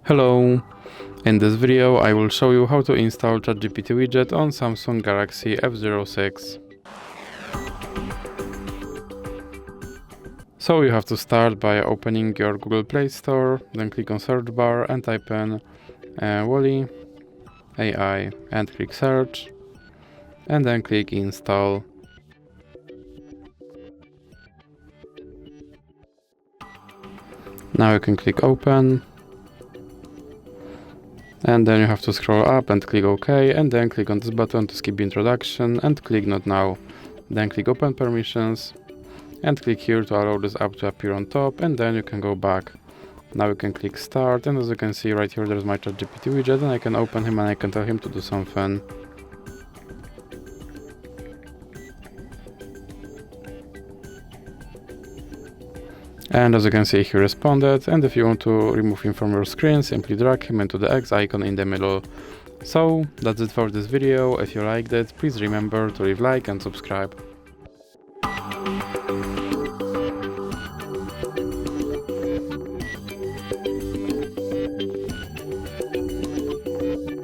Hello! In this video I will show you how to install ChatGPT widget on Samsung Galaxy F06. So you have to start by opening your Google Play Store, then click on search bar and type in Wally AI and click search, and then click install. Now you can click open. And then you have to scroll up and click OK, and then click on this button to skip the introduction and click Not Now. Then click Open Permissions and click here to allow this app to appear on top, and then you can go back. Now you can click Start, and as you can see right here there's my ChatGPT widget, and I can open him and I can tell him to do something. And as you can see, he responded, and if you want to remove him from your screen, simply drag him into the X icon in the middle. So that's it for this video. If you liked it, please remember to leave a like and subscribe.